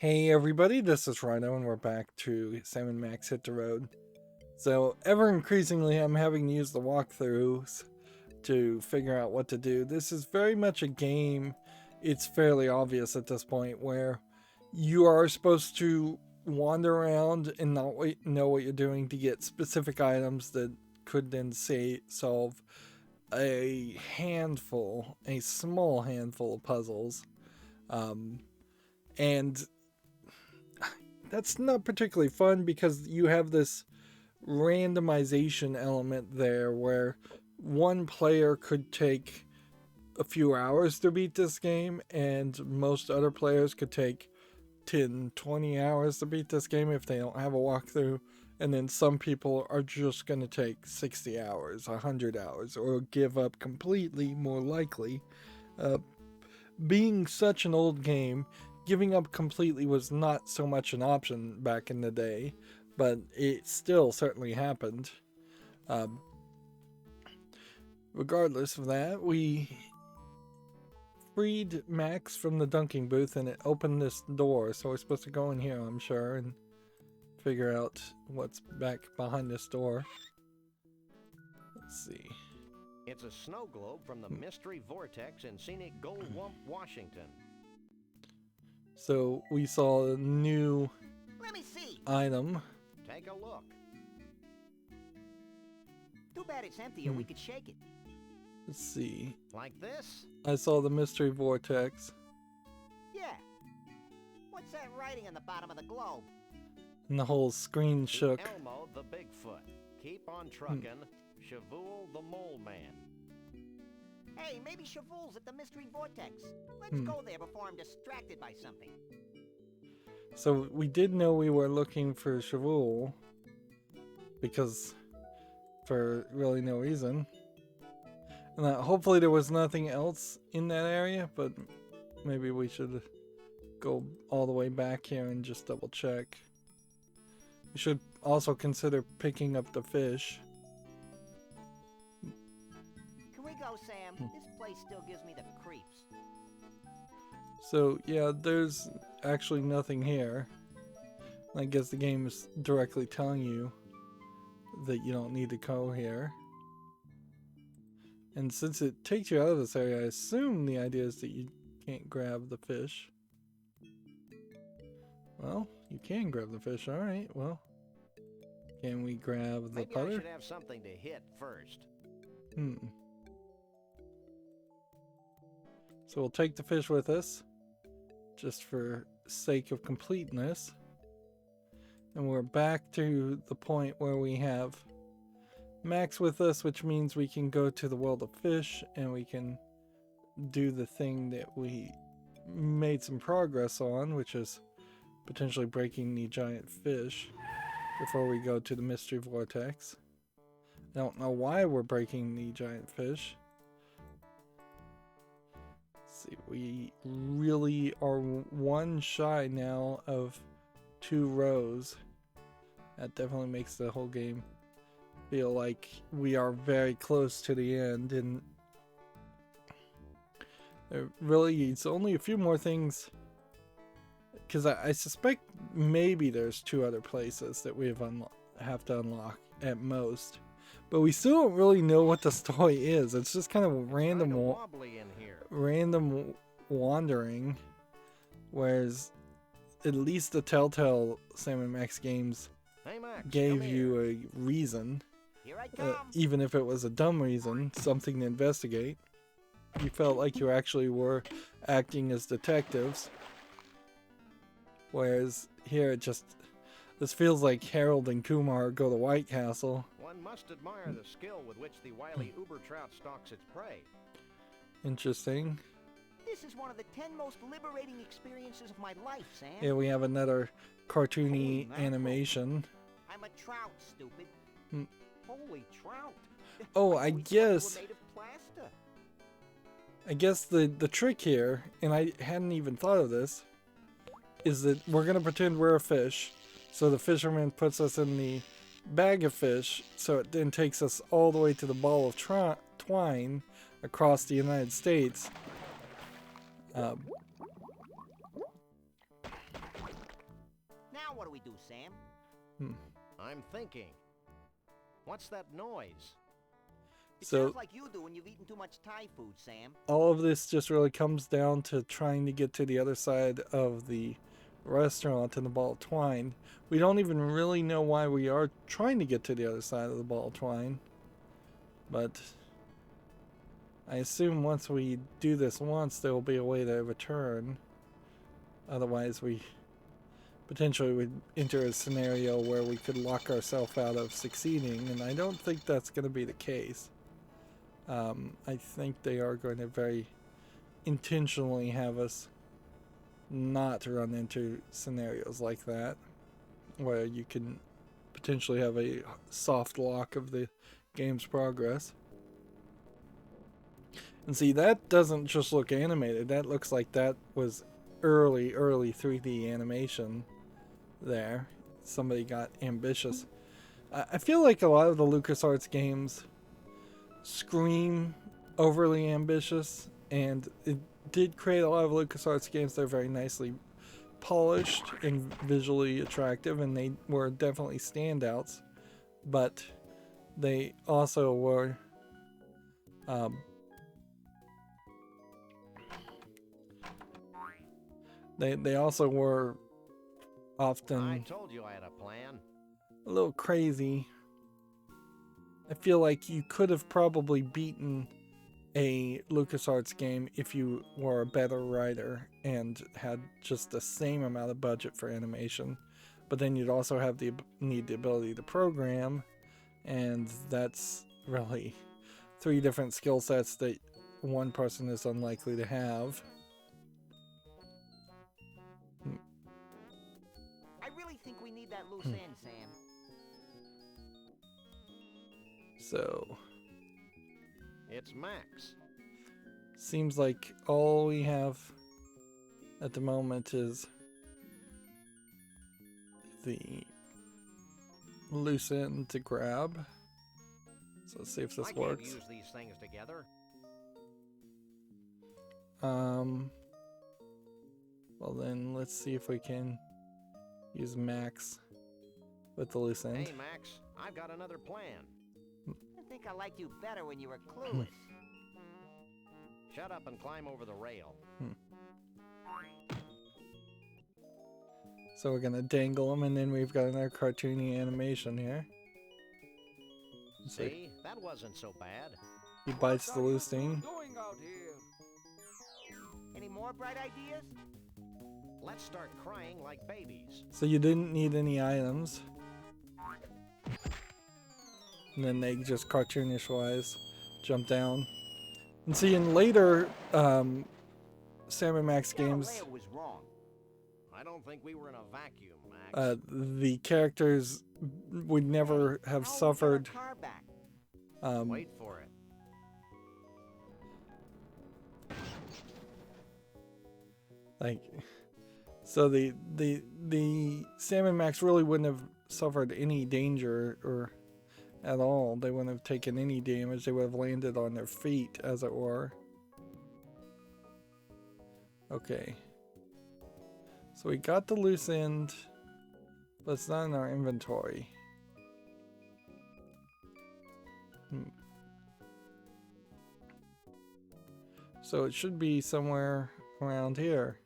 Hey everybody, this is Rydo and we're back to Sam & Max Hit the Road. So ever increasingly I'm having to use the walkthroughs to figure out what to do. This is very much a game, it's fairly obvious at this point, where you are supposed to wander around and not know what you're doing to get specific items that could then solve a small handful of puzzles. And that's not particularly fun because you have this randomization element there where one player could take a few hours to beat this game and most other players could take 10-20 hours to beat this game if they don't have a walkthrough, and then some people are just going to take 60 hours, 100 hours, or give up completely, more likely. Being such an old game, giving up completely was not so much an option back in the day, but it still certainly happened. Regardless of that, we freed Max from the dunking booth and it opened this door, so we're supposed to go in here, I'm sure, and figure out what's back behind this door. Let's see. It's a snow globe from the Mystery Vortex in scenic Goldwump, Washington. So we saw a new Let me see. item. Take a look. Too bad it's empty or we could shake it. Let's see. Like this? I saw the Mystery Vortex. Yeah. What's that writing on the bottom of the globe? And the whole screen shook. Elmo the Bigfoot. Keep on truckin'. Shavul the Mole Man. Hey, maybe Shavul's at the Mystery Vortex. Let's go there before I'm distracted by something. So we did know we were looking for Shavul, because for really no reason. And hopefully there was nothing else in that area, but maybe we should go all the way back here and just double check. We should also consider picking up the fish. Can we go, Sam? This place still gives me the creeps. So yeah, there's actually nothing here. I guess the game is directly telling you that you don't need to go here. And since it takes you out of this area, I assume the idea is that you can't grab the fish. Well, you can grab the fish, alright, well. Can we grab the Maybe putter? I should have something to hit first. So we'll take the fish with us, just for sake of completeness. And we're back to the point where we have Max with us, which means we can go to the world of fish and we can do the thing that we made some progress on, which is potentially breaking the giant fish before we go to the Mystery Vortex. I don't know why we're breaking the giant fish. Let's see, we really are one shy now of 2 rows. That definitely makes the whole game feel like we are very close to the end, and there really it's only a few more things, because I suspect maybe there's 2 other places that we have to unlock at most, but we still don't really know what the story is. It's just kind of random Wobbly in here. random wandering, whereas at least the Telltale Sam & Max games Hey, Max, gave come here. you a reason. Here I come. Even if it was a dumb reason, something to investigate. You felt like you actually were acting as detectives. Whereas here this feels like Harold and Kumar go to White Castle. One must admire the skill with which the wily uber trout stalks its prey. Interesting. This is one of the 10 most liberating experiences of my life, Sam. Here we have another cartoony Holy mackerel. animation. I'm a trout, stupid. Holy trout. Oh, I always thought you guess were made of plaster. the trick here, and I hadn't even thought of this, is that we're gonna pretend we're a fish. So the fisherman puts us in the bag of fish, so it then takes us all the way to the ball of twine across the United States. Now what do we do, Sam? I'm thinking. What's that noise? It So sounds like you do when you've eaten too much Thai food, Sam. all of this just really comes down to trying to get to the other side of the restaurant in the ball of twine. We don't even really know why we are trying to get to the other side of the ball of twine, but I assume once we do this once, there will be a way to return. Otherwise, we potentially would enter a scenario where we could lock ourselves out of succeeding, and I don't think that's going to be the case. I think they are going to very intentionally have us not run into scenarios like that, where you can potentially have a soft lock of the game's progress. And see, that doesn't just look animated. That looks like that was early 3D animation there. Somebody got ambitious. I feel like a lot of the LucasArts games scream overly ambitious, and it did create a lot of LucasArts games that are very nicely polished and visually attractive, and they were definitely standouts, but they also were they also were often I told you I had a plan. a little crazy. I feel like you could have probably beaten a LucasArts game if you were a better writer and had just the same amount of budget for animation, but then you'd also have need the ability to program, and that's really 3 different skill sets that one person is unlikely to have. I really think we need that loose end, Sam. So It's Max. seems like all we have at the moment is the loose end to grab. So let's see if this I can't works. use these things together. Well then, let's see if we can use Max with the loose end. Hey, Max, I've got another plan. I think I liked you better when you were clueless. Shut up and climb over the rail. So we're gonna dangle him, and then we've got another cartoony animation here. So See? That wasn't so bad. he bites the loose thing. Doing out here? Any more bright ideas? Let's start crying like babies. So you didn't need any items. And then they just cartoonish wise jump down. And see, in later Sam and Max games, Galileo was wrong. I don't think we were in a vacuum, Max. the characters would never have How suffered. Will we get our car back? Wait for it. Like, so the Sam and Max really wouldn't have suffered any danger or at all. They wouldn't have taken any damage. They would have landed on their feet, as it were. Okay. So we got the loose end, but it's not in our inventory. So it should be somewhere around here.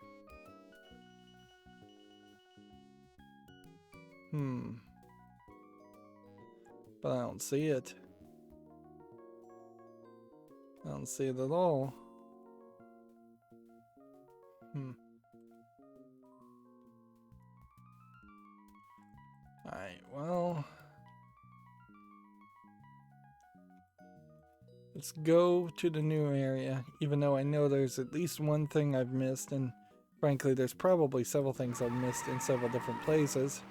But I don't see it. I don't see it at all. Alright, well, let's go to the new area, even though I know there's at least one thing I've missed, and frankly there's probably several things I've missed in several different places.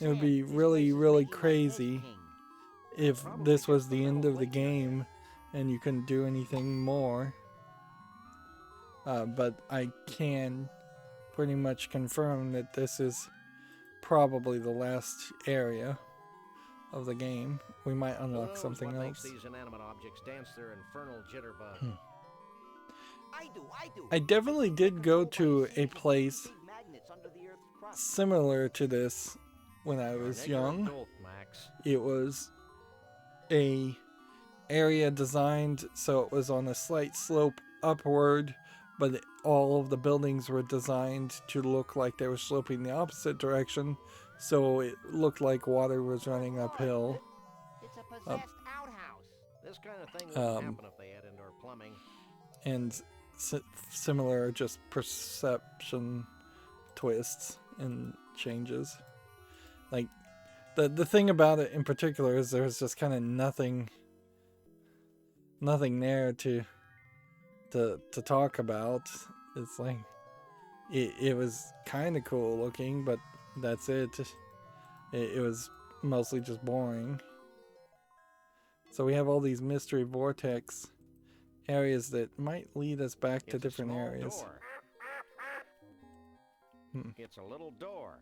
It would be really, really crazy if this was the end of the game and you couldn't do anything more. But I can pretty much confirm that this is probably the last area of the game. We might unlock something what else. Makes these inanimate objects dance their infernal jitterbug. I do. I definitely did go to a place Big magnets under the Earth's crust. similar to this when I was young. Adult, Max. It was a area designed so it was on a slight slope upward, but all of the buildings were designed to look like they were sloping the opposite direction, so it looked like water was running uphill. It's a possessed outhouse. This kind of thing wouldn't happen if they had indoor plumbing. And similar just perception twists and changes. Like the thing about it in particular is there's just kind of nothing there to talk about. It's like it was kind of cool looking, but that's it. It was mostly just boring. So we have all these mystery vortex areas that might lead us back to different areas. Door. It's a little door.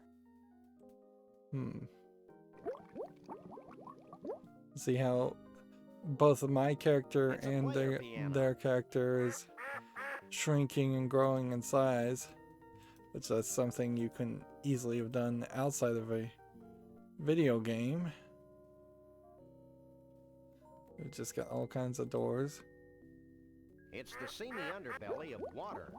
See how both of my character and their character is shrinking and growing in size, which that's something you can easily have done outside of a video game. We've just got all kinds of doors. It's the seamy underbelly of water.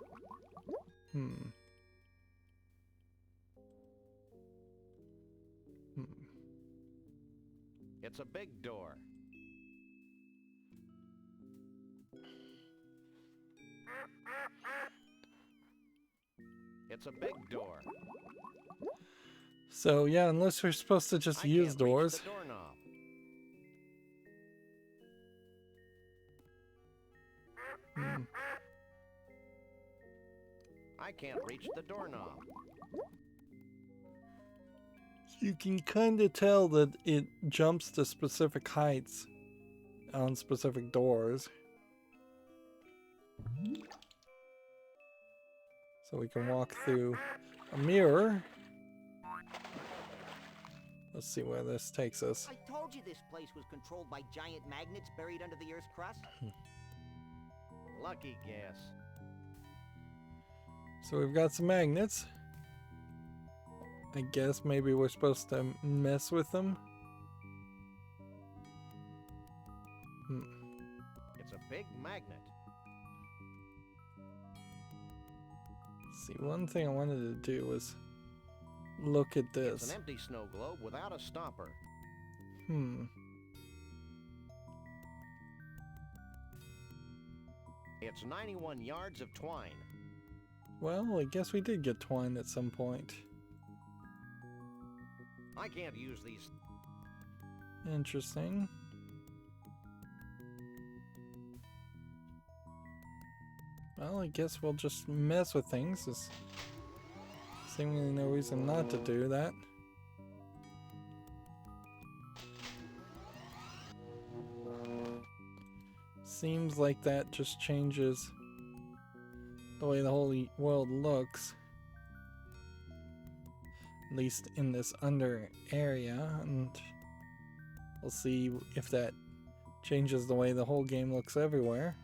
It's a big door. It's a big door. So yeah, unless we're supposed to just use doors. The doorknob. I can't reach the doorknob. You can kind of tell that it jumps to specific heights on specific doors. So we can walk through a mirror. Let's see where this takes us. I told you this place was controlled by giant magnets buried under the Earth's crust. Lucky guess. So we've got some magnets. I guess maybe we're supposed to mess with them. It's a big magnet. See, one thing I wanted to do was look at this. It's an empty snow globe without a stopper. It's 91 yards of twine. Well, I guess we did get twine at some point. I can't use these. Interesting. Well, I guess we'll just mess with things. There's seemingly no reason not to do that. Seems like that just changes the way the whole world looks. At least in this under area, and we'll see if that changes the way the whole game looks everywhere.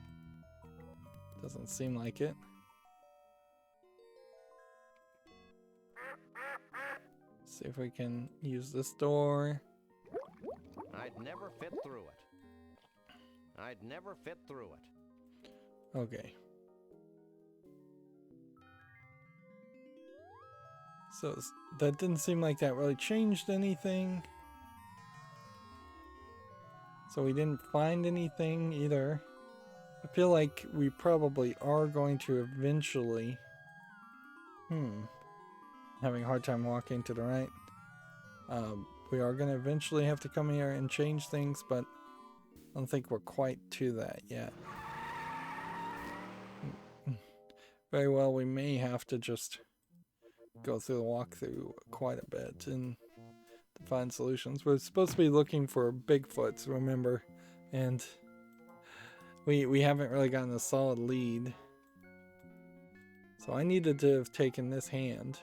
Doesn't seem like it. See if we can use this door. I'd never fit through it. I'd never fit through it. Okay. So that didn't seem like that really changed anything. So we didn't find anything either. I feel like we probably are going to eventually... Having a hard time walking to the right. We are going to eventually have to come here and change things, but I don't think we're quite to that yet. Very well, we may have to just go through the walkthrough quite a bit and to find solutions. We're supposed to be looking for Bigfoots, remember, and we haven't really gotten a solid lead. So I needed to have taken this hand,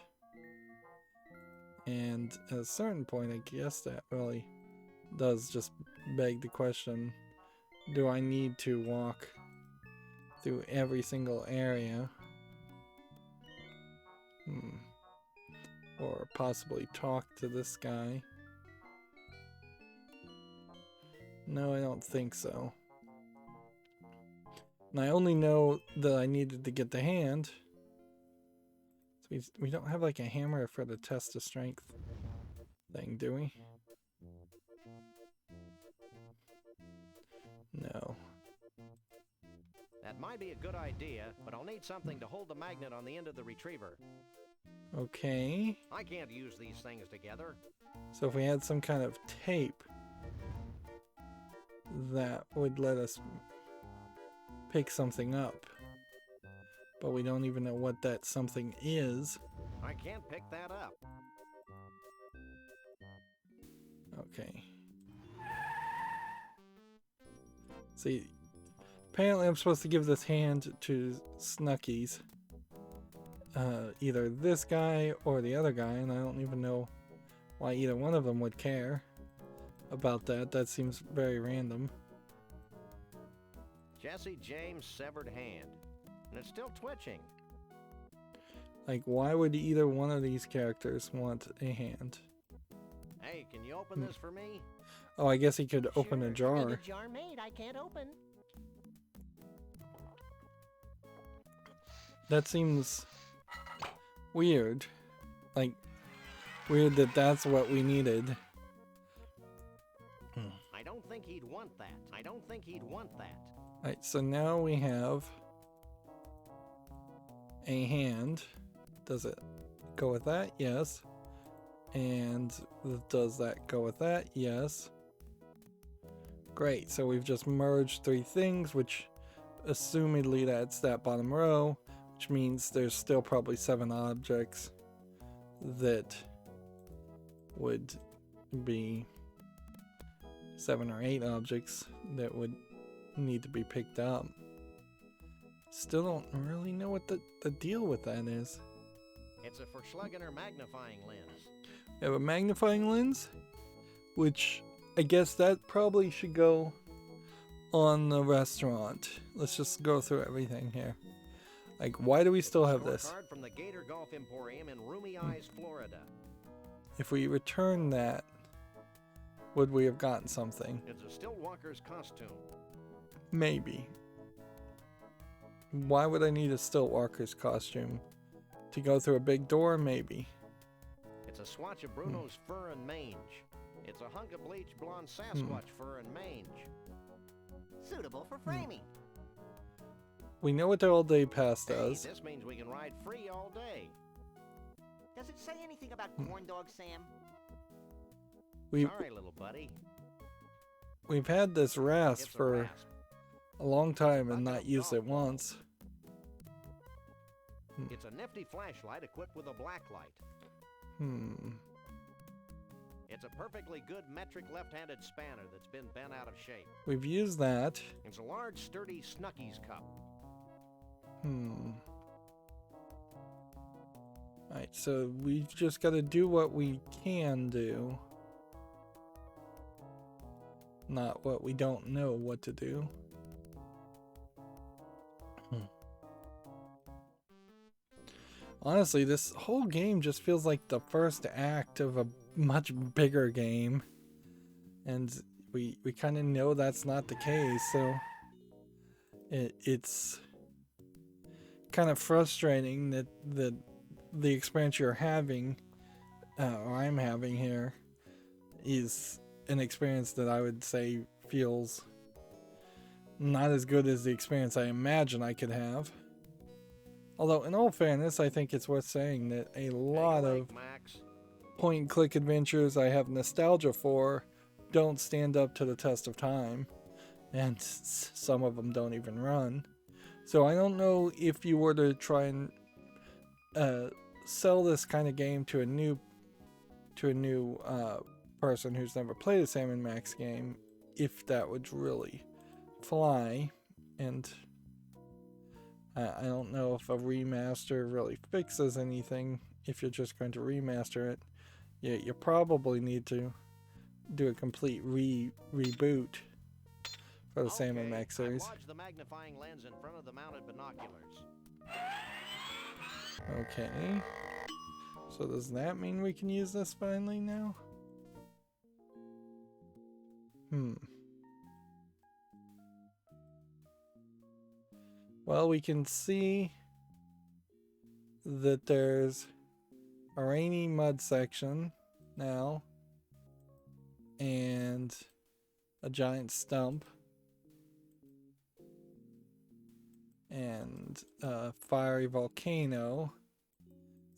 and at a certain point I guess that really does just beg the question, do I need to walk through every single area? Or possibly talk to this guy. No, I don't think so. And I only know that I needed to get the hand. So we don't have like a hammer for the test of strength thing, do we? No. That might be a good idea, but I'll need something to hold the magnet on the end of the retriever. Okay. I can't use these things together. So if we had some kind of tape, that would let us pick something up. But we don't even know what that something is. I can't pick that up. Okay. See, apparently I'm supposed to give this hand to Snuckies. Either this guy or the other guy, and I don't even know why either one of them would care about that. That seems very random. Jesse James' severed hand. And it's still twitching. Like, why would either one of these characters want a hand? Hey, can you open this for me? Oh, I guess he could open a Need jar. a jar made, I can't open. That seems weird. Like, weird that that's what we needed. I don't think he'd want that. I don't think he'd want that. Alright, so now we have a hand. Does it go with that? Yes. And does that go with that? Yes. Great, so we've just merged three things, which assumedly that's that bottom row, which means there's still probably 7 objects that would be 7 or 8 objects that would need to be picked up. Still don't really know what the deal with that is. It's a Verschlugener magnifying lens. We have a magnifying lens, which I guess that probably should go on the restaurant. Let's just go through everything here. Like, why do we still have this? Scorecard from the Gator Golf Emporium in Roomy Eyes, Florida. If we return that, would we have gotten something? It's a Stillwalker's costume. Maybe. Why would I need a Stillwalker's costume? To go through a big door? Maybe. It's a swatch of Bruno's fur and mange. It's a hunk of bleached blonde Sasquatch fur and mange. Suitable for framing. We know what the all day pass Hey, does. this means we can ride free all day. Does it say anything about corn dogs, Sam? Sorry, little buddy. We've had this rasp It's a for rasp. a long time and not used it once. It's a nifty flashlight equipped with a black light. It's a perfectly good metric left-handed spanner that's been bent out of shape. We've used that. It's a large, sturdy Snuckies cup. Alright, so we've just got to do what we can do. Not what we don't know what to do. Honestly, this whole game just feels like the first act of a much bigger game. And we kind of know that's not the case, so it's kind of frustrating that the experience you're having, or I'm having here, is an experience that I would say feels not as good as the experience I imagine I could have. Although, in all fairness, I think it's worth saying that a lot of point-and-click adventures I have nostalgia for don't stand up to the test of time, and some of them don't even run. So I don't know if you were to try and sell this kind of game to a new person who's never played a Sam & Max game, if that would really fly. And I don't know if a remaster really fixes anything. If you're just going to remaster it, you probably need to do a complete reboot for the Sam & Max series. I lodged the magnifying lens in front of the mounted binoculars. Okay. So does that mean we can use this finally now? Well, we can see that there's a rainy mud section now and a giant stump and a fiery volcano.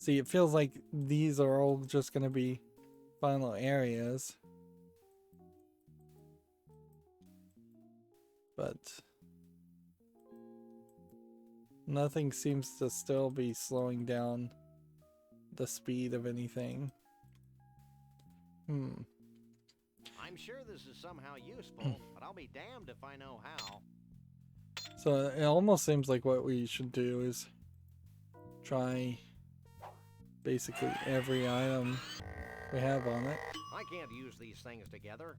See, it feels like these are all just going to be final areas. But nothing seems to still be slowing down the speed of anything. I'm sure this is somehow useful, but I'll be damned if I know how. So it almost seems like what we should do is try basically every item we have on it. I can't use these things together.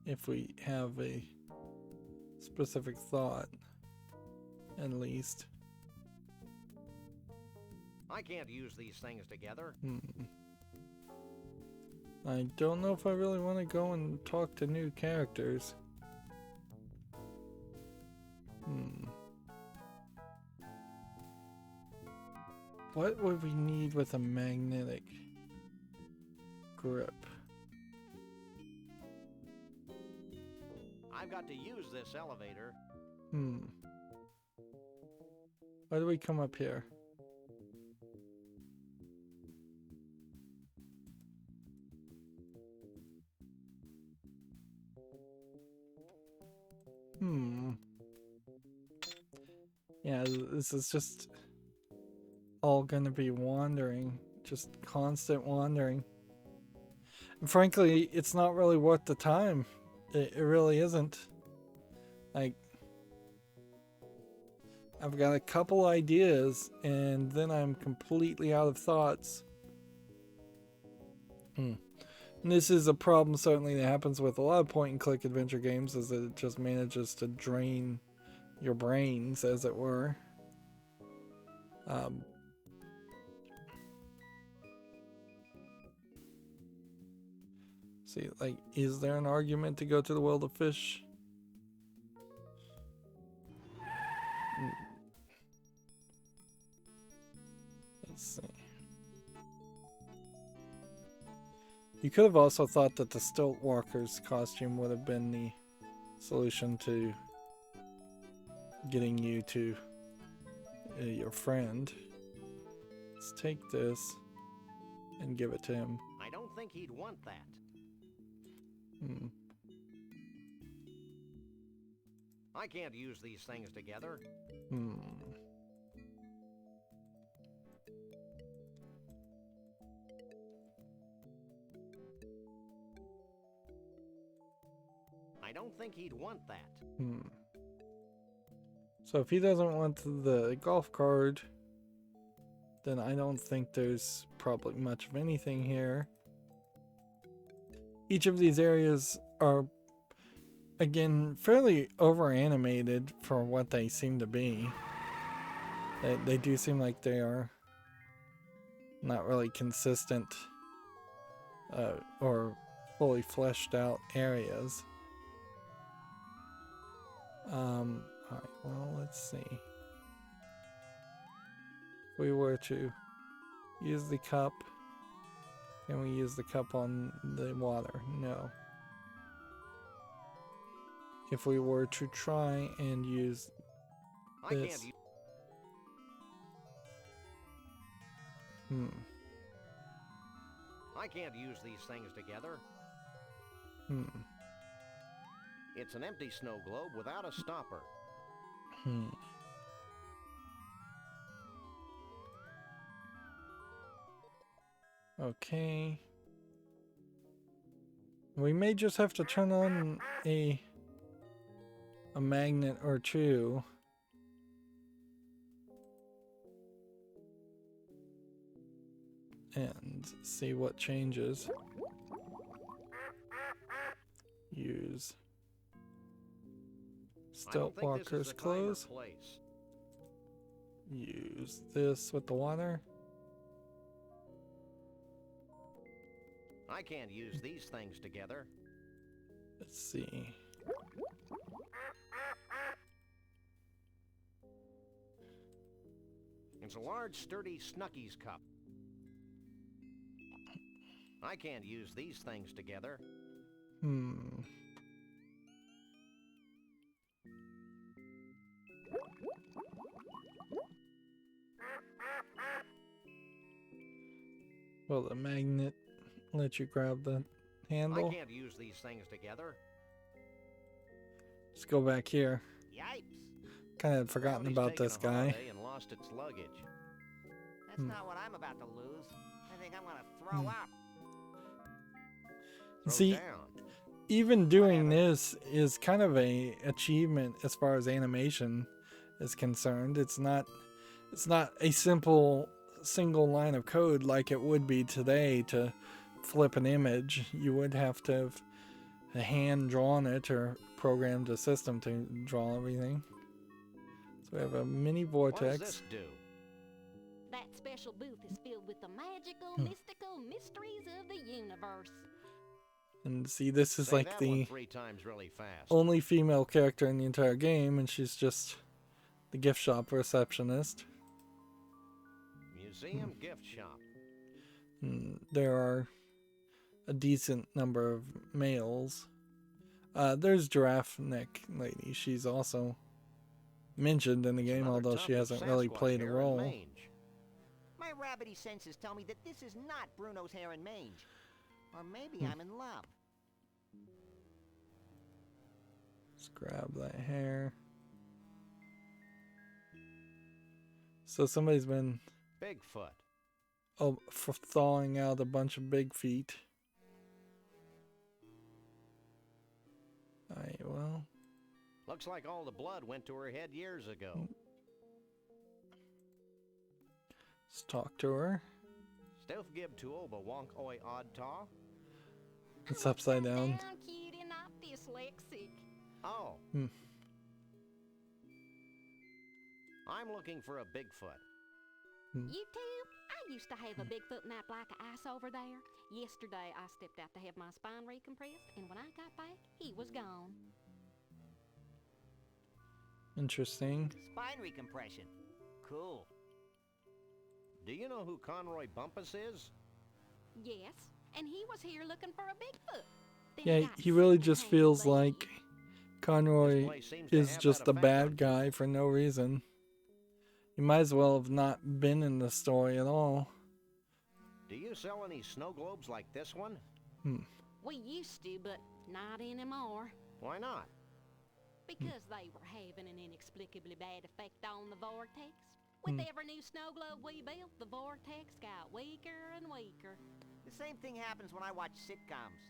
If we have a specific thought, at least. I can't use these things together. I don't know if I really want to go and talk to new characters. What would we need with a magnetic grip? I've got to use this elevator. Why do we come up here? Yeah, this is just all gonna be wandering. Just constant wandering. And frankly, it's not really worth the time. It really isn't. Like, I've got a couple ideas, and then I'm completely out of thoughts. And this is a problem certainly that happens with a lot of point-and-click adventure games, is that it just manages to drain your brains, as it were. See, like, is there an argument to go to the world of fish? Let's see. You could have also thought that the Stilt Walker's costume would have been the solution to getting you to your friend. Let's take this and give it to him. I don't think he'd want that. I can't use these things together. I don't think he'd want that. So if he doesn't want the golf cart, then I don't think there's probably much of anything here. Each of these areas are, again, fairly over-animated for what they seem to be. They do seem like they are not really consistent or fully fleshed out areas. Alright, well, let's see. If we were to use the cup, can we use the cup on the water? No. If we were to try and use this. I can't use these things together. It's an empty snow globe without a stopper. Okay. We may just have to turn on a magnet or two. And see what changes. Use Stilt Walker's clothes. use this with the water. I can't use these things together. Let's see. It's a large, sturdy Snucky's cup. I can't use these things together. Will the magnet let you grab the handle? I can't use these things together. Let's go back here. Yipes. Kind of had forgotten Rowdy's about taken this a guy. holiday and lost its luggage. That's not what I'm about to lose. I think I'm gonna throw up. Throw See, down. even doing this is kind of a achievement as far as animation is concerned. It's not a simple single line of code like it would be today to flip an image. You would have to have a hand drawn it or programmed a system to draw everything. So we have a mini What does vortex. this do? That special booth is filled with the magical, mystical mysteries of the universe. And see, this is Say like that one the 3 times really fast. only female character in the entire game, and she's just the gift shop receptionist. Museum gift shop. And there are a decent number of males. There's Giraffe Neck Lady. She's also mentioned in the game, Another although she tough hasn't really Sasquatch played a hair and role. mange. My rabbity senses tell me that this is not Bruno's hair and mange. Or maybe I'm in love. Let's grab that hair. So somebody's been Bigfoot. thawing out a bunch of big feet. Alright, well, Looks like all the blood went to her head years ago. let's talk to her. Still gib to oba wonk oi odd taw. It's upside down. Down, cutie, not dyslexic. Oh. I'm looking for a Bigfoot. You too? I used to have a Bigfoot in that block of ice over there. Yesterday, I stepped out to have my spine recompressed, and when I got back, he was gone. Interesting. Spine recompression. Cool. Do you know who Conroy Bumpus is? Yes, and he was here looking for a Bigfoot. Then Yeah, got he really sick just and feels had to leave. like Conroy This place seems to is have just that a effect bad on guy for no reason. He might as well have not been in the story at all. Do you sell any snow globes like this one? We used to, but not anymore. Why not? Because they were having an inexplicably bad effect on the vortex. With every new snow globe we built, the vortex got weaker and weaker. The same thing happens when I watch sitcoms.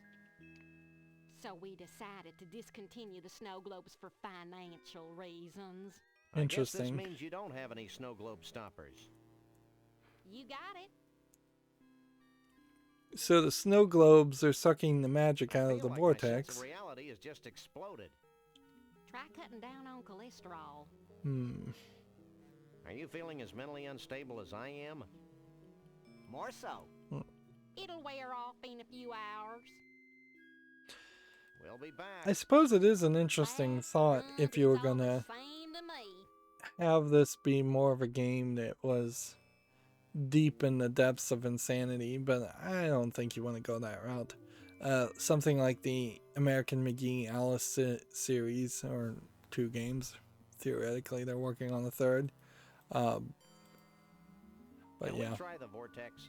So we decided to discontinue the snow globes for financial reasons. I guess Interesting. this means you don't have any snow globe stoppers. You got it. So the snow globes are sucking the magic out of Feel the like my sense vortex. of reality has just exploded. Try cutting down on cholesterol. Are you feeling as mentally unstable as I am? More so. It'll wear off in a few hours. We'll be back. I suppose it is an interesting That thought if you were is all the gonna same to me. have this be more of a game that was deep in the depths of insanity, but I don't think you want to go that route. Something like the American McGee Alice series, or 2 games. Theoretically, they're working on the 3rd. But Can yeah, we try the vortex?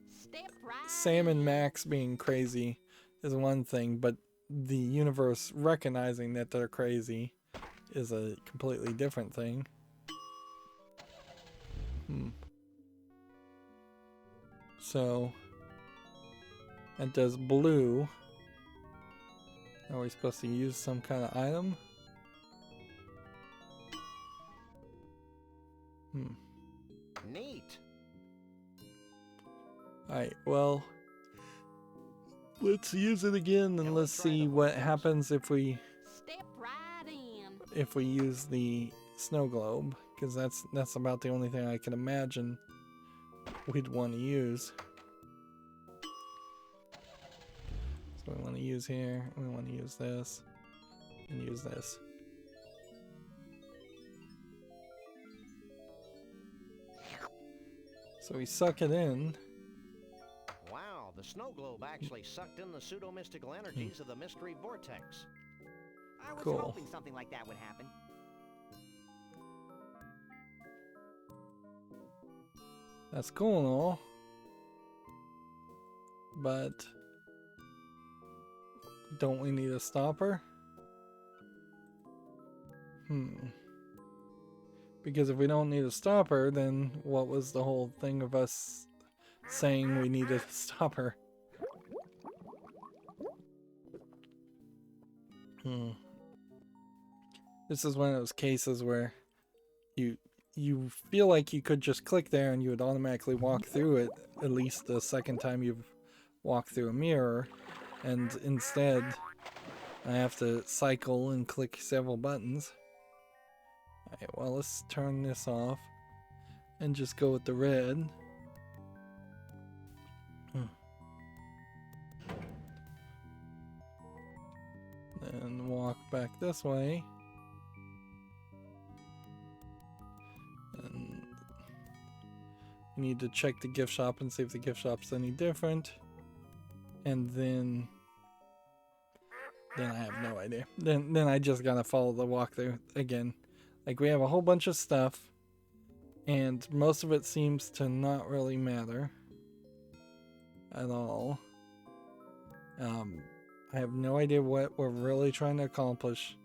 Step right Sam and in. Max being crazy is one thing, but the universe recognizing that they're crazy is a completely different thing. So that does blue. Are we supposed to use some kind of item? Neat. Alright, well, let's use it again and Yeah, let's let's try see the what vortex. happens if we Step right in. use the snow globe. because that's about the only thing I can imagine we'd want to use. So we want to use here, we want to use this, and use this. So we suck it in. Wow, the snow globe actually sucked in the pseudo-mystical energies of the mystery vortex. I was Cool. hoping something like that would happen. That's cool and all, but don't we need a stopper? Because if we don't need a stopper, then what was the whole thing of us saying we needed a stopper? This is one of those cases where you feel like you could just click there and you would automatically walk through it at least the second time you've walked through a mirror, and instead I have to cycle and click several buttons. Alright, well, let's turn this off and just go with the red. Then walk back this way. And you need to check the gift shop and see if the gift shop's any different. And then I have no idea. Then I just gotta follow the walkthrough again. Like, we have a whole bunch of stuff, and most of it seems to not really matter at all. I have no idea what we're really trying to accomplish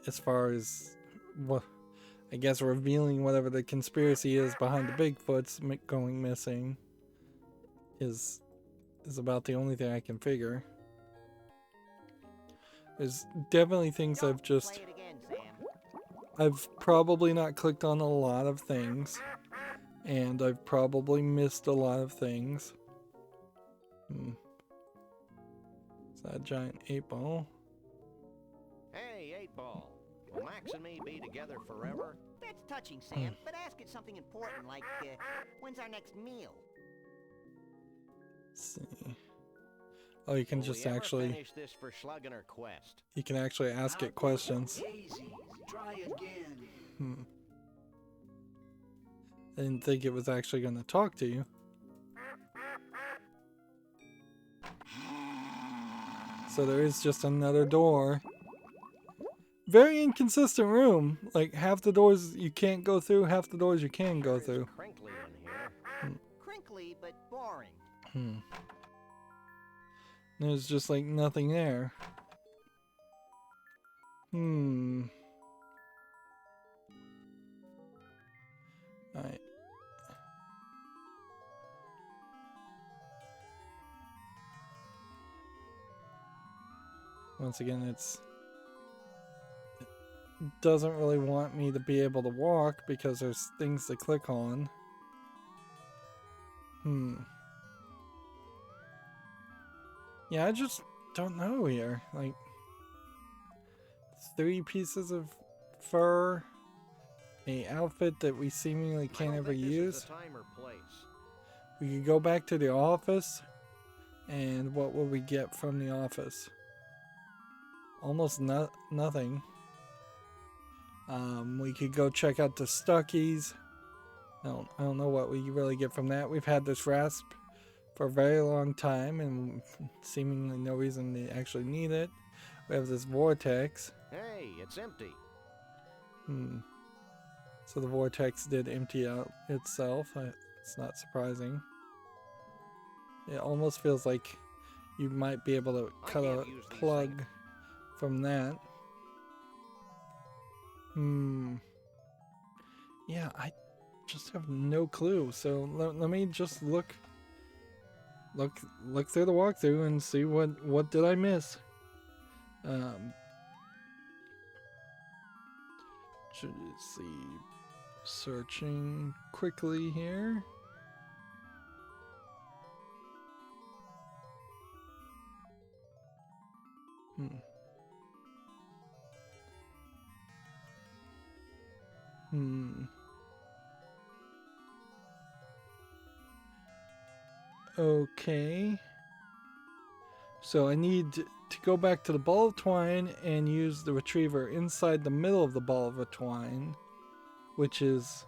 as far as what, I guess, revealing whatever the conspiracy is behind the Bigfoots going missing is about the only thing I can figure. There's definitely things I've just... Play it again, Sam. I've probably not clicked on a lot of things, and I've probably missed a lot of things. Is that a giant 8-ball? Hey, 8-ball. Will Max and me be together forever? That's touching, Sam, but ask it something important like, when's our next meal? Let's see. Oh, you can Will just we ever actually... finish this for slugging our quest? You can actually ask it questions. Try again. I didn't think it was actually going to talk to you. So there is just another door. Very inconsistent room. Like, half the doors you can't go through, half the doors you can go through. It's crinkly in here. Crinkly, but boring. There's just like nothing there. Alright. Once again, it doesn't really want me to be able to walk because there's things to click on. Yeah, I just don't know here. Like, 3 pieces of fur, a outfit that we seemingly can't ever use. Time or place. We could go back to the office, and what will we get from the office? Almost nothing. We could go check out the Stuckies. I don't know what we really get from that. We've had this rasp for a very long time, and seemingly no reason to actually need it. We have this vortex. Hey, it's empty. So the vortex did empty out itself. It's not surprising. It almost feels like you might be able to cut a plug from that. Yeah, I just have no clue. So let me just look through the walkthrough and see what did I miss. Should see, searching quickly here. Okay. So I need to go back to the ball of twine and use the retriever inside the middle of the ball of twine, which is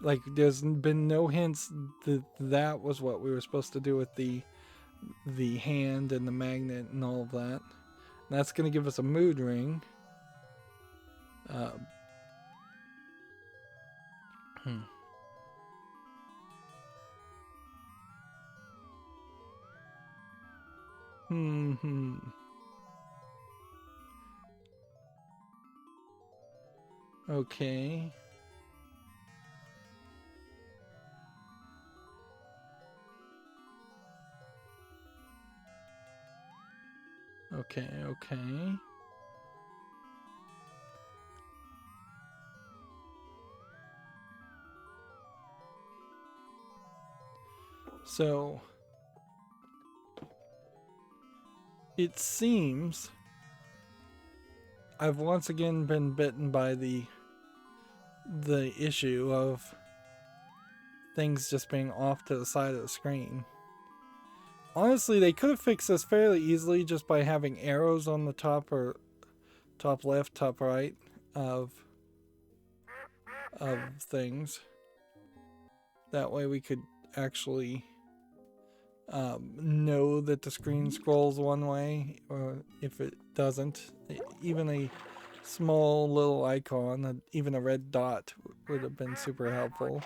like there's been no hints that that was what we were supposed to do with the hand and the magnet and all of that. And that's going to give us a mood ring. Okay. Okay. So it seems I've once again been bitten by the issue of things just being off to the side of the screen. Honestly, they could have fixed this fairly easily just by having arrows on the top or top left, top right of things. That way we could actually know that the screen scrolls one way, or if it doesn't, even a small little icon, even a red dot would have been super helpful.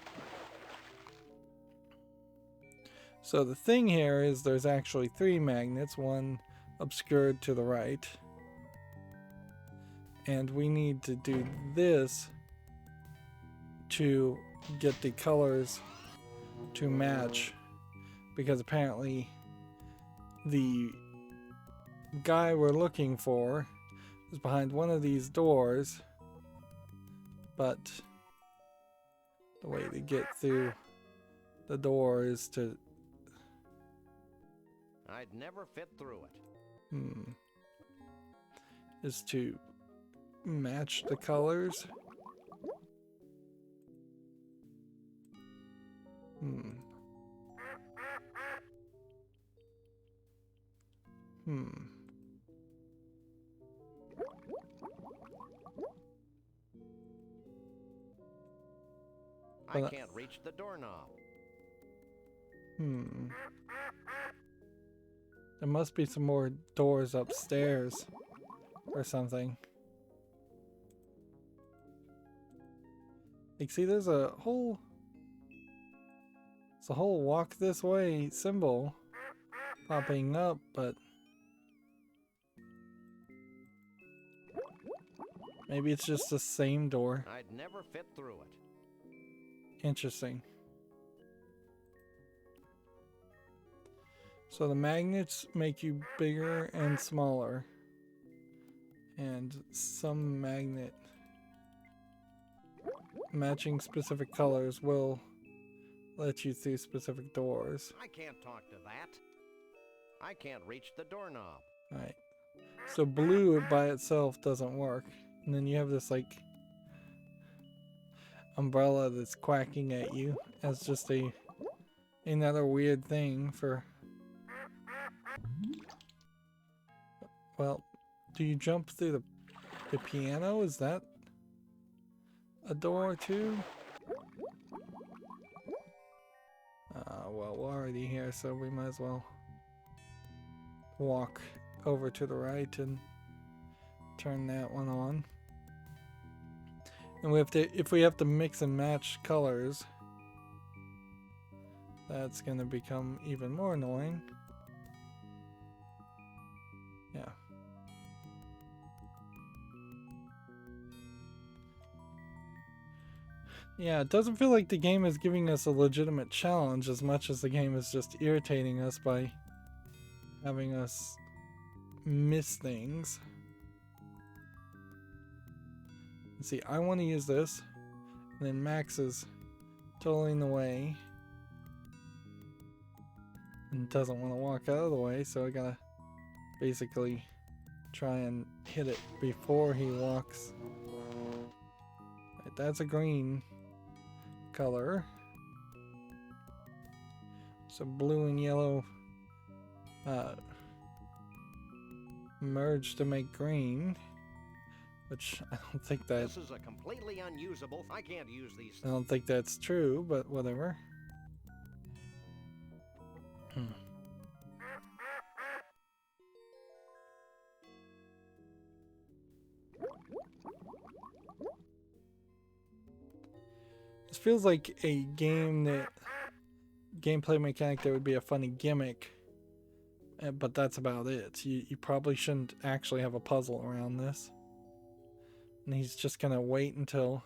So the thing here is there's actually 3 magnets, one obscured to the right. And we need to do this to get the colors to match, because apparently the guy we're looking for is behind one of these doors, but the way to get through the door is to I'd never fit through it. Is to match the colors. I can't reach the doorknob. There must be some more doors upstairs or something. Like, see, there's a whole walk this way symbol popping up, but maybe it's just the same door. I'd never fit through it. Interesting. So the magnets make you bigger and smaller, and some magnet matching specific colors will let you through specific doors. I can't talk to that. I can't reach the doorknob. Right. So blue by itself doesn't work. And then you have this like umbrella that's quacking at you as just another weird thing for. Well, do you jump through the piano? Is that a door too? Well, we're already here, so we might as well walk over to the right and turn that one on. And we have to, if we have to mix and match colors, that's going to become even more annoying. Yeah. Yeah, it doesn't feel like the game is giving us a legitimate challenge as much as the game is just irritating us by having us miss things. Let's see, I want to use this, and then Max is totally in the way and doesn't want to walk out of the way, so I gotta basically try and hit it before he walks. Alright, that's a green color. So blue and yellow merge to make green, which I don't think that... This is a completely unusable... I can't use these I things. don't think that's true, but whatever. This feels like a game that... gameplay mechanic that would be a funny gimmick, but that's about it. You probably shouldn't actually have a puzzle around this. And he's just gonna wait until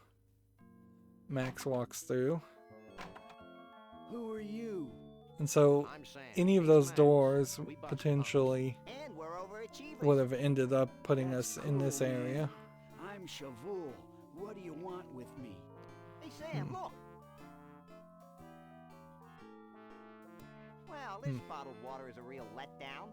Max walks through. Who are you? And so I'm Sam. any of He's those Max. doors We bust potentially And we're overachievers. would have ended up putting us in this area. I'm Shavul. What do you want with me? Hey, Sam, look. Well, this bottled water is a real letdown.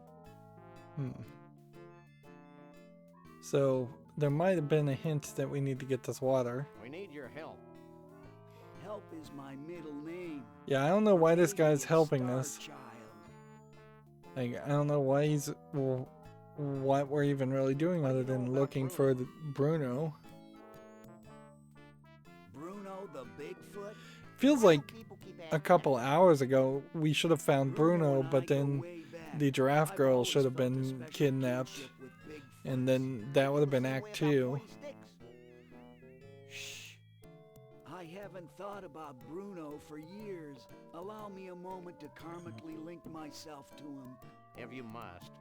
So there might have been a hint that we need to get this water. We need your help. Help is my middle name. Yeah, I don't know why this guy's Maybe a helping star us. child. Like, I don't know why he's... well, what we're even really doing other than looking for the Bruno. Bruno the Bigfoot? Feels Why like do people keep a asking couple that? hours ago we should have found Bruno, and I but go then way back. the giraffe I've girl always should have felt a been special kidnapped, kinship with Bigfoot. and then that would have been Say Act way about 2. 40 sticks. Shh. I haven't thought about Bruno for years. Allow me a moment to karmically link myself to him. If you must.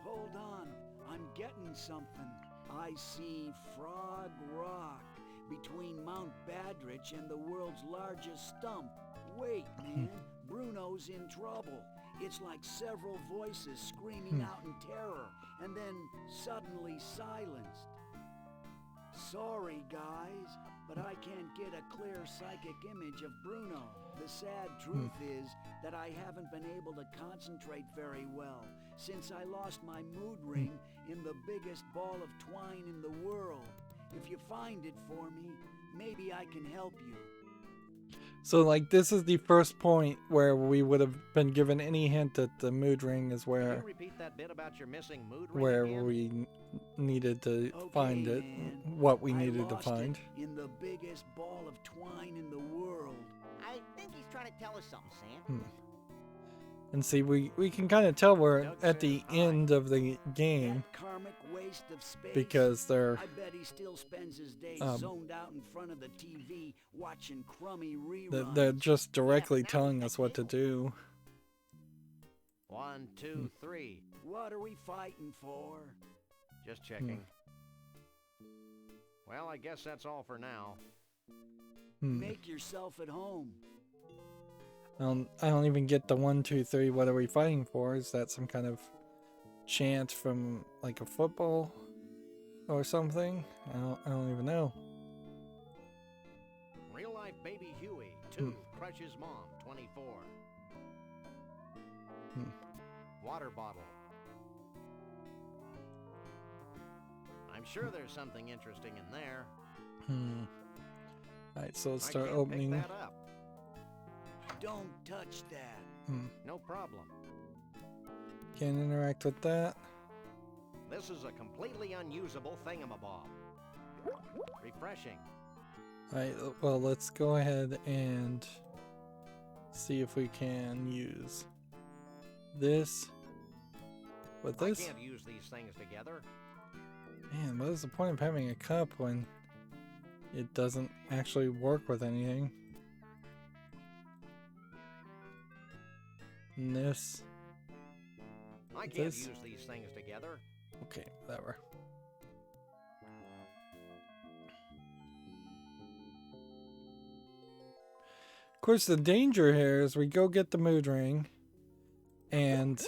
Hold on, I'm getting something. I see Frog Rock between Mount Badrich and the world's largest stump. Wait, man, Bruno's in trouble. It's like several voices screaming out in terror and then suddenly silenced. Sorry, guys, but I can't get a clear psychic image of Bruno. The sad truth is that I haven't been able to concentrate very well since I lost my mood ring in the biggest ball of twine in the world. If you find it for me, maybe I can help you. So, like, this is the first point where we would have been given any hint that the mood ring is Can where you repeat that bit about your missing mood ring where again? we needed to Okay, find it, man. what we I needed to lost find. it in the biggest ball of twine in the world. I think he's trying to tell us something, Sam. And see, we can kind of tell we're Doug at the says hi. end of the game That karmic waste of space. because they're I bet he still spends his days zoned out in front of the TV watching crummy reruns. they're just directly now telling it's us what to do. 1, 2, 3. What are we fighting for? Just checking. Well, I guess that's all for now. Make yourself at home. I don't even get the 1, 2, 3. What are we fighting for? Is that some kind of chant from like a football or something? I don't even know. Real life baby Huey, 2, crushes mom, 24. Water bottle. I'm sure there's something interesting in there. Alright, so let's I start can't opening. pick that up. Don't touch that. No problem. Can't interact with that. This is a completely unusable thingamabob. Refreshing. Alright, well, let's go ahead and see if we can use this with I this. can't use these things together. Man, what is the point of having a cup when it doesn't actually work with anything? And this. I can't This? use these things together. Okay, whatever. Of course, the danger here is we go get the mood ring, and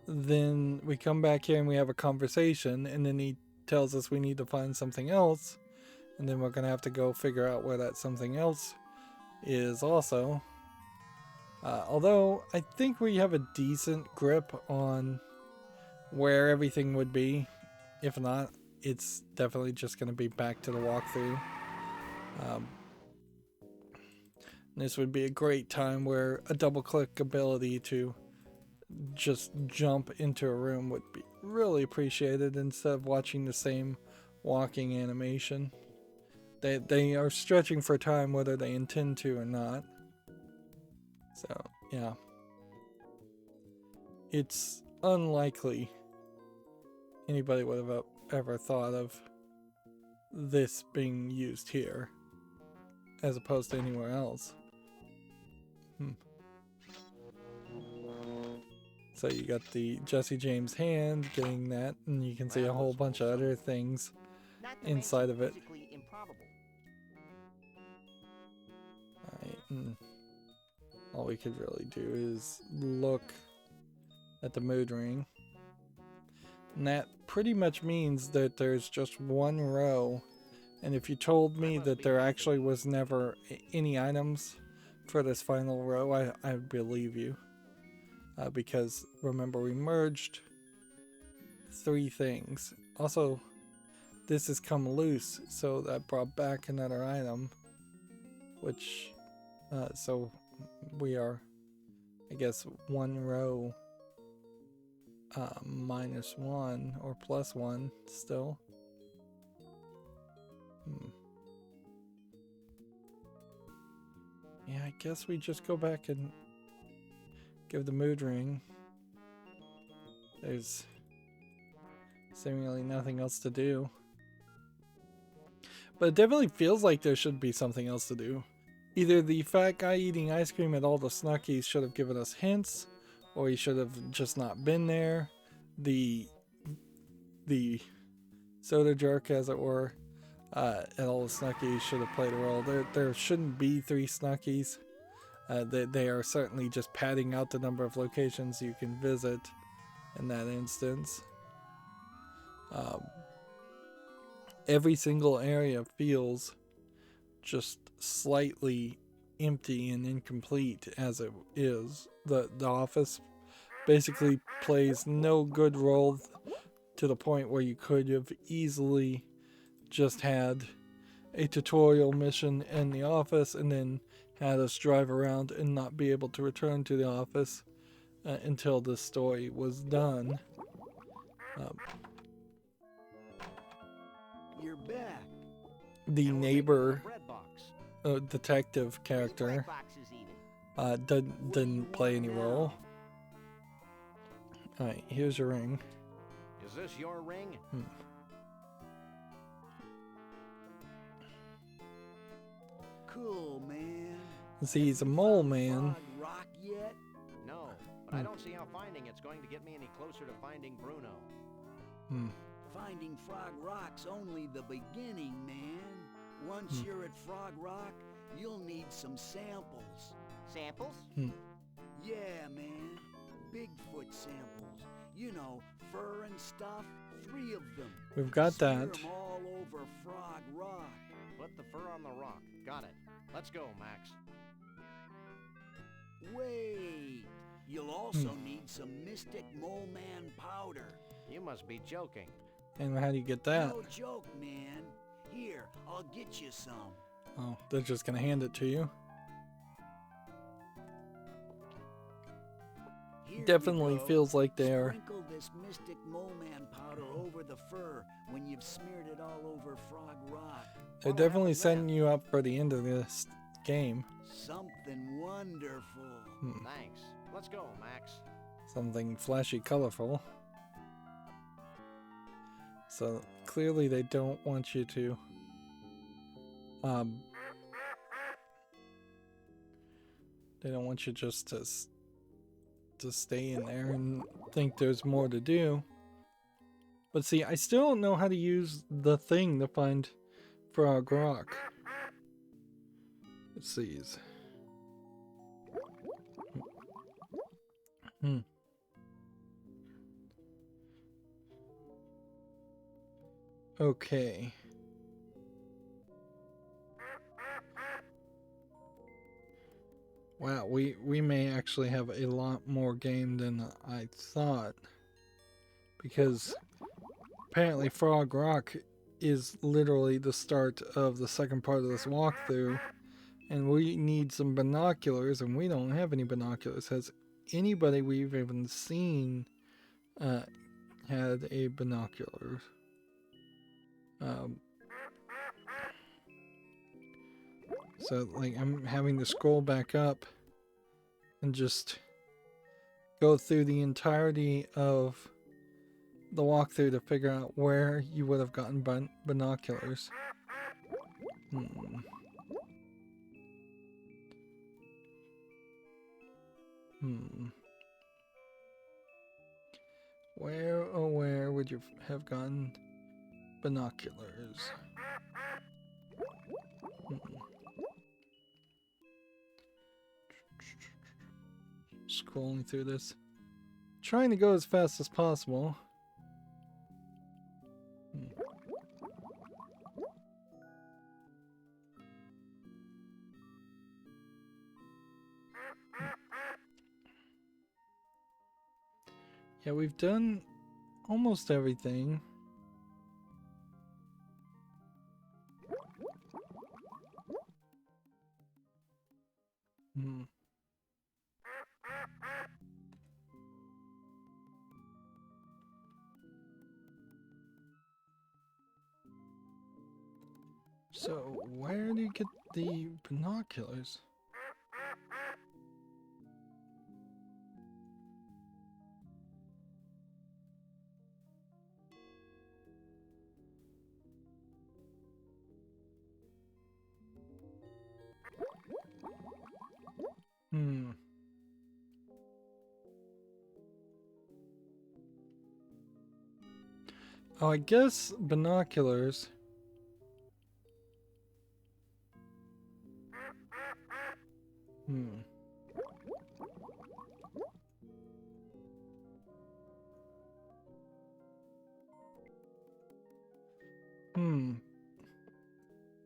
then we come back here and we have a conversation, and then he tells us we need to find something else, and then we're gonna have to go figure out where that something else is also. Although I think we have a decent grip on where everything would be. If not, it's definitely just going to be back to the walkthrough. This would be a great time where a double click ability to just jump into a room would be really appreciated instead of watching the same walking animation. They are stretching for time whether they intend to or not. So, yeah. It's unlikely anybody would have ever thought of this being used here as opposed to anywhere else. So you got the Jesse James hand getting that, and you can see a whole bunch of other things inside of it. Alright, and all we could really do is look at the mood ring. And that pretty much means that there's just one row. And if you told me that there actually was never any items for this final row, I would believe you. Because remember, we merged 3 things. Also, this has come loose, so that brought back another item. Which, so we are, I guess, 1 row -1 or +1 still. Yeah, I guess we just go back and give the mood ring. There's seemingly nothing else to do. But it definitely feels like there should be something else to do. Either the fat guy eating ice cream at all the Snuckies should have given us hints, or he should have just not been there. The soda jerk, as it were, at all the Snuckies should have played a role. There shouldn't be 3 Snuckies. They are certainly just padding out the number of locations you can visit in that instance. Every single area feels just slightly empty and incomplete as it is. The office basically plays no good role to the point where you could have easily just had a tutorial mission in the office and then had us drive around and not be able to return to the office until the story was done. You're back. The neighbor detective character didn't play any role. Alright, here's your ring. Is this your ring? Cool, man. See, he's a mole man. Frog rock yet? No, but I don't see how finding it's going to get me any closer to finding Bruno. Finding Frog Rock's only the beginning, man. Once you're at Frog Rock, you'll need some samples. Samples? Yeah, man. Bigfoot samples. You know, fur and stuff. 3 of them. We've got Smear that. 'em all over Frog Rock. Put the fur on the rock. Got it. Let's go, Max. Wait. You'll also need some Mystic Mole Man powder. You must be joking. And how do you get that? No joke, man. Here, I'll get you some. Oh, they're just gonna hand it to you. Here Definitely you go. feels like they're Sprinkle this Mystic Mole Man powder over the fur when you've smeared it all over Frog Rock. they're definitely setting you up for the end of this game. Something wonderful. Thanks. Let's go, Max. Something flashy, colorful. So clearly they don't want you to they don't want you just to stay in there and think there's more to do. But see, I still don't know how to use the thing to find Frog Rock. Let's see. Okay. Wow, we may actually have a lot more game than I thought. Because apparently Frog Rock is literally the start of the second part of this walkthrough, and we need some binoculars, and we don't have any binoculars. Has anybody we've even seen had a binocular? So like I'm having to scroll back up and just go through the entirety of the walkthrough to figure out where you would have gotten binoculars. Where, oh where would you have gotten binoculars? Scrolling through this. Trying to go as fast as possible. Yeah, we've done almost everything. So, where do you get the binoculars? Oh, I guess binoculars.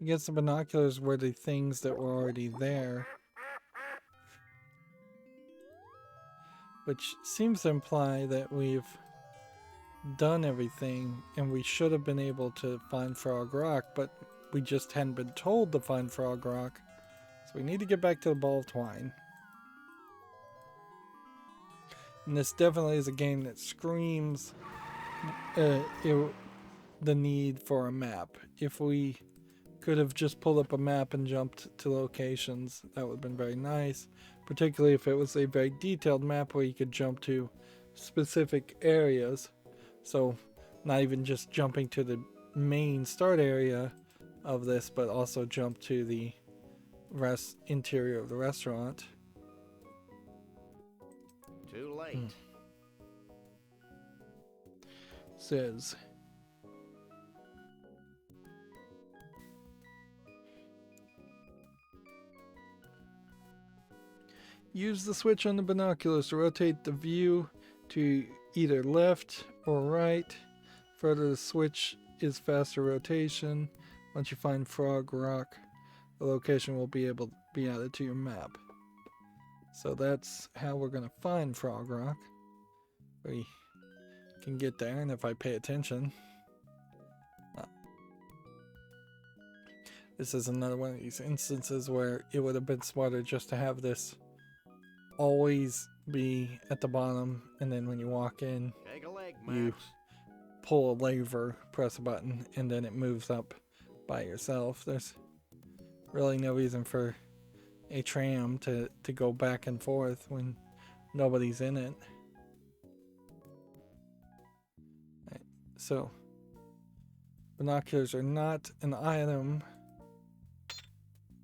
I guess the binoculars were the things that were already there. Which seems to imply that we've done everything and we should have been able to find Frog Rock, but we just hadn't been told to find Frog Rock. So we need to get back to the ball of twine. And this definitely is a game that screams the need for a map. If we could have just pulled up a map and jumped to locations, that would have been very nice. Particularly if it was a very detailed map where you could jump to specific areas. So not even just jumping to the main start area of this, but also jump to the interior of the restaurant. Too late. Says, use the switch on the binoculars to rotate the view to either left or right. Further, the switch is faster rotation. Once you find Frog Rock, the location will be able to be added to your map. So that's how we're going to find Frog Rock. We can get there, and if I pay attention. This is another one of these instances where it would have been smarter just to have this always be at the bottom, and then when you walk in, Take a leg, you Max. pull a lever, press a button, and then it moves up by yourself. There's really no reason for a tram to go back and forth when nobody's in it. Right. So, binoculars are not an item.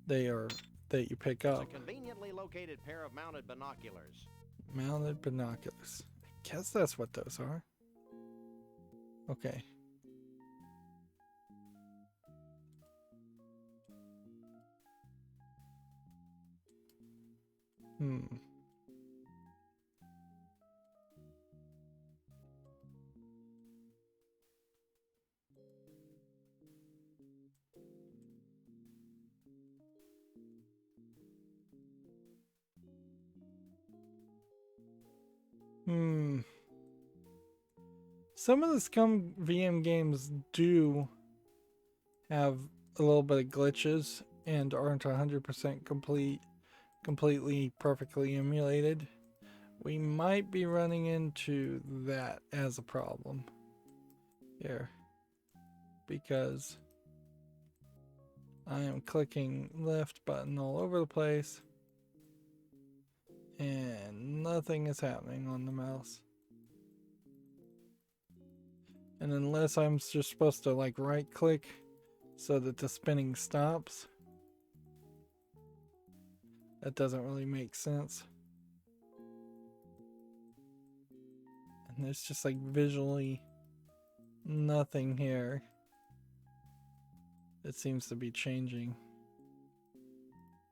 They are that you pick up. It's a conveniently located pair of mounted binoculars. Mounted binoculars. I guess that's what those are. Okay. Some of the Scum VM games do have a little bit of glitches and aren't 100% completely perfectly emulated. We might be running into that as a problem here, because I am clicking left button all over the place and nothing is happening on the mouse. And unless I'm just supposed to like right click so that the spinning stops, that doesn't really make sense. And there's just like visually nothing here that seems to be changing.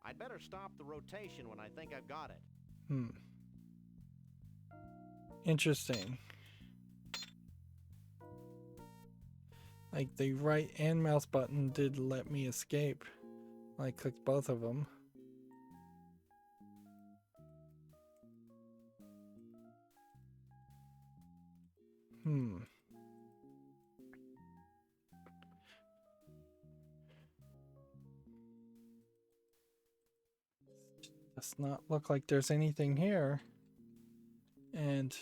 I'd better stop the rotation when I think I've got it. Interesting. Like the right and mouse button did let me escape. I clicked both of them. Does not look like there's anything here. And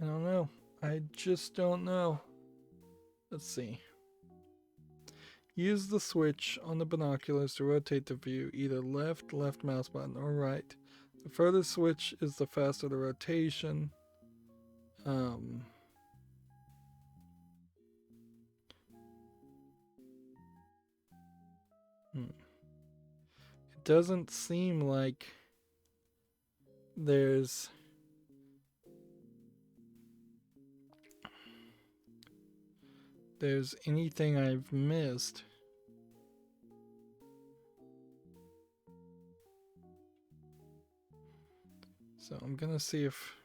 I don't know. I just don't know. Let's see. Use the switch on the binoculars to rotate the view, either left mouse button, or right. The further switch is the faster the rotation. It doesn't seem like there's anything I've missed. So I'm gonna see if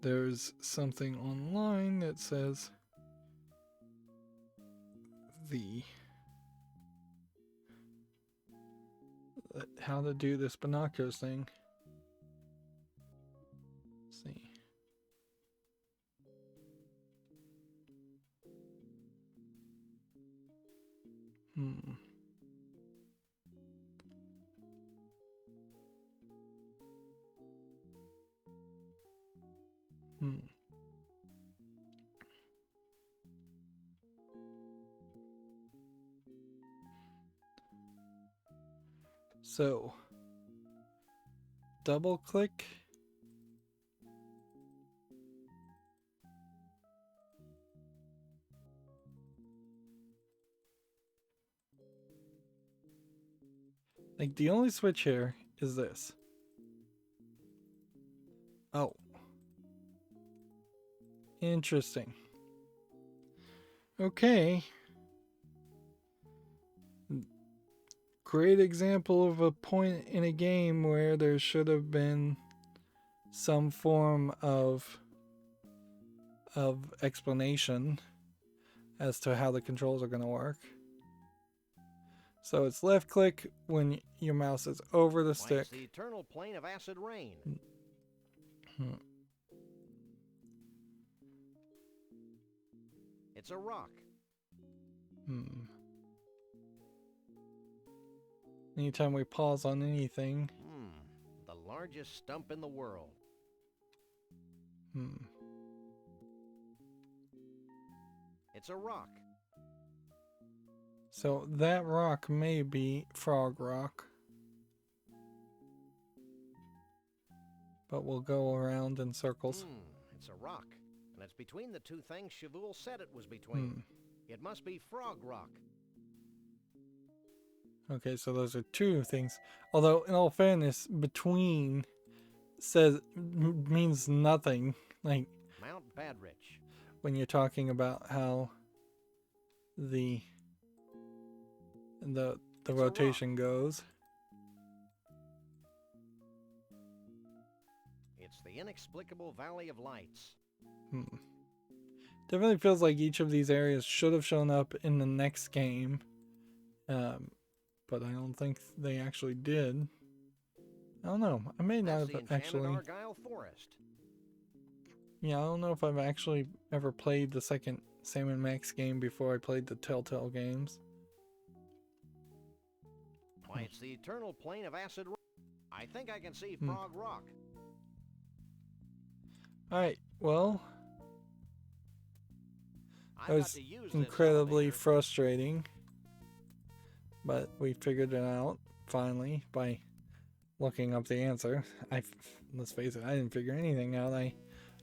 there's something online that says how to do this binoculars thing. Let's see. So, double click. Like the only switch here is this. Oh. Interesting. Okay. Great example of a point in a game where there should have been some form of explanation as to how the controls are going to work. So it's left click when your mouse is over the stick. It's the eternal plane of acid rain. It's a rock. Anytime we pause on anything. The largest stump in the world. It's a rock. So that rock may be Frog Rock. But we'll go around in circles. It's a rock. And it's between the two things Shavul said it was between. It must be Frog Rock. Okay, so those are two things. Although, in all fairness, between means nothing. Like Mount Badrich. When you're talking about how the rotation goes. It's the inexplicable Valley of Lights. Definitely feels like each of these areas should have shown up in the next game. But I don't think they actually did. I don't know. I may not That's the have enchanted actually. Argyle Forest. Yeah, I don't know if I've actually ever played the second Sam and Max game before I played the Telltale games. Why, it's the eternal plane of acid rock. I think I can see Frog Rock. Alright, well, I've that got was to use this incredibly elevator. frustrating. But we figured it out, finally, by looking up the answer. Let's face it, I didn't figure anything out. I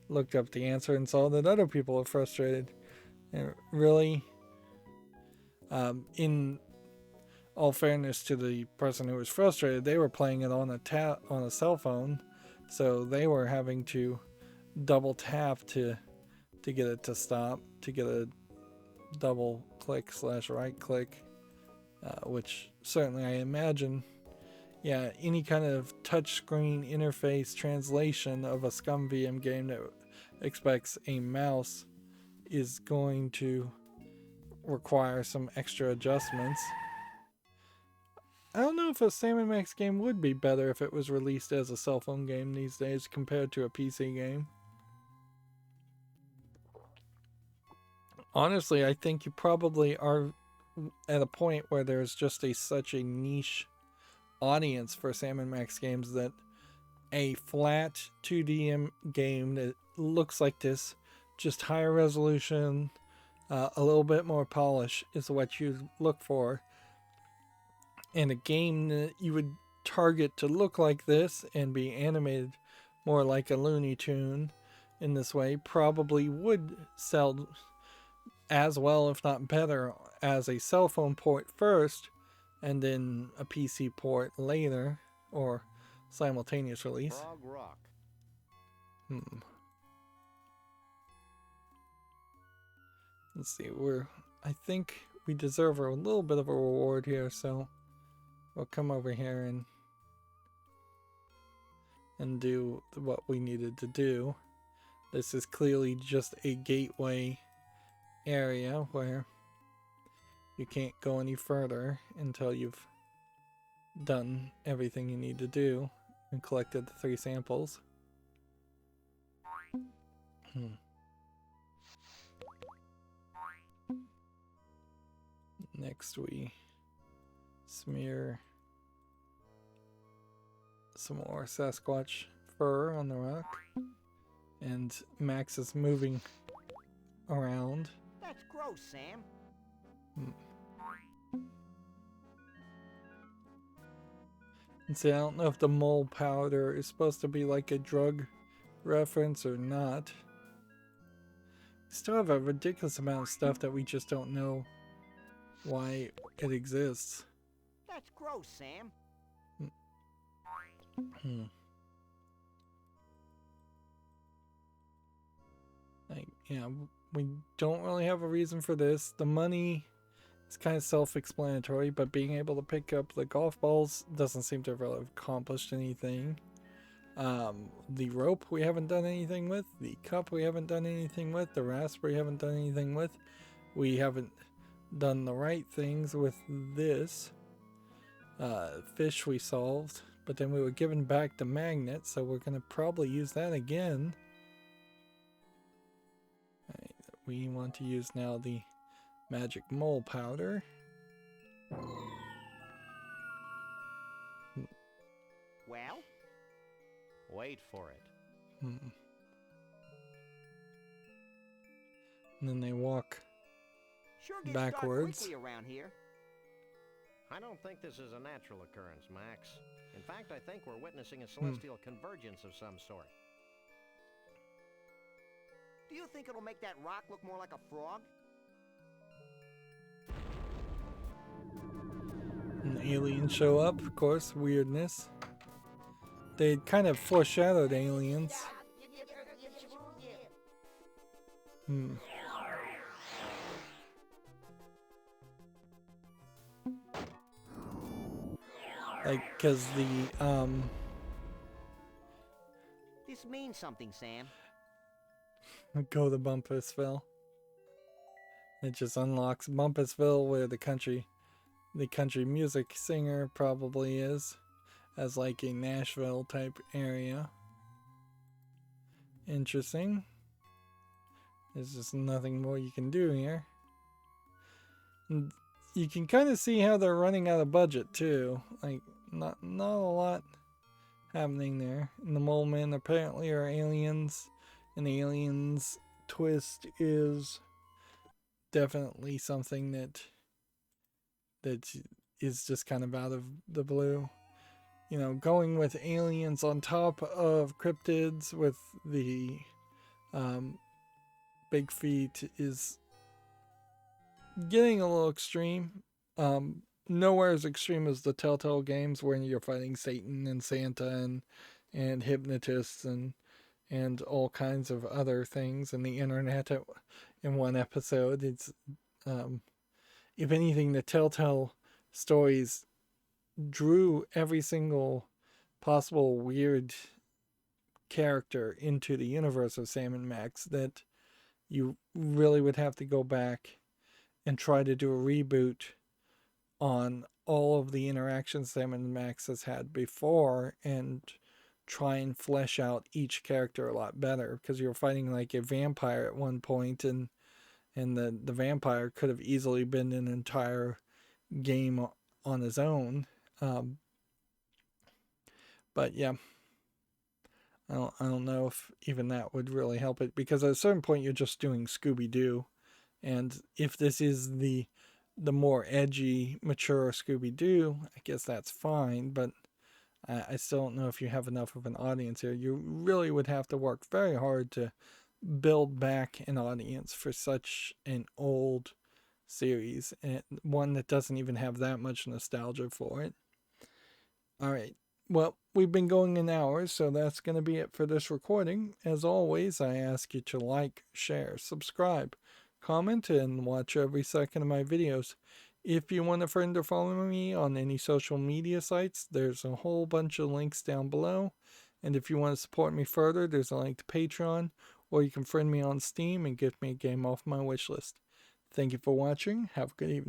looked up the answer and saw that other people are frustrated. And really, in all fairness to the person who was frustrated, they were playing it on a cell phone, so they were having to double tap to get it to stop, to get a double click / right click, which certainly I imagine, yeah, any kind of touchscreen interface translation of a Scum VM game that expects a mouse is going to require some extra adjustments. I don't know if a Sam & Max game would be better if it was released as a cell phone game these days compared to a PC game. Honestly, I think you probably are at a point where there's just such a niche audience for Sam & Max games that a flat 2D game that looks like this, just higher resolution, a little bit more polish is what you look for. And a game that you would target to look like this and be animated more like a Looney Tune in this way probably would sell as well, if not better, as a cell phone port first and then a PC port later, or simultaneous release. Frog Rock. Let's see, I think we deserve a little bit of a reward here, so we'll come over here and do what we needed to do. This is clearly just a gateway area where you can't go any further until you've done everything you need to do and collected the 3 samples. Next we smear some more Sasquatch fur on the rock, and Max is moving around. That's gross, Sam. And see, I don't know if the mole powder is supposed to be like a drug reference or not. We still have a ridiculous amount of stuff that we just don't know why it exists. That's gross, Sam. We don't really have a reason for this. The money is kind of self-explanatory, but being able to pick up the golf balls doesn't seem to have really accomplished anything. The rope we haven't done anything with. The cup we haven't done anything with. The rasp we haven't done anything with. We haven't done the right things with this. Fish we solved, but then we were given back the magnet, so we're going to probably use that again. Right, we want to use now the magic mole powder. Well? Wait for it. And then they walk Sure gets backwards. dark quickly around here. I don't think this is a natural occurrence, Max. In fact, I think we're witnessing a celestial convergence of some sort. Do you think it'll make that rock look more like a frog? And the aliens show up, of course, weirdness. They kind of foreshadowed aliens. Like, cause This means something, Sam. go to Bumpusville. It just unlocks Bumpusville, where the country music singer probably is. as like a Nashville type area. Interesting. There's just nothing more you can do here. And you can kind of see how they're running out of budget too. Like not a lot happening there. And the mole men apparently are aliens, and the aliens twist is definitely something that is just kind of out of the blue. You know, going with aliens on top of cryptids with the big feet is getting a little extreme. Nowhere as extreme as the Telltale games where you're fighting Satan and Santa and hypnotists and all kinds of other things and the internet in one episode. It's if anything, the Telltale stories drew every single possible weird character into the universe of Sam and Max that you really would have to go back and try to do a reboot on all of the interactions Sam and Max has had before and try and flesh out each character a lot better, because you're fighting like a vampire at one point, and the vampire could have easily been an entire game on his own. But yeah, I don't know if even that would really help it, because at a certain point you're just doing Scooby-Doo, and if this is the more edgy, mature Scooby-Doo, I guess that's fine, but I still don't know if you have enough of an audience here. You really would have to work very hard to build back an audience for such an old series, and one that doesn't even have that much nostalgia for it. Alright, well, we've been going an hour, so that's going to be it for this recording. As always, I ask you to like, share, subscribe, comment, and watch every second of my videos. If you want a friend or follow me on any social media sites, there's a whole bunch of links down below. And if you want to support me further, there's a link to Patreon, or you can friend me on Steam and get me a game off my wishlist. Thank you for watching. Have a good evening.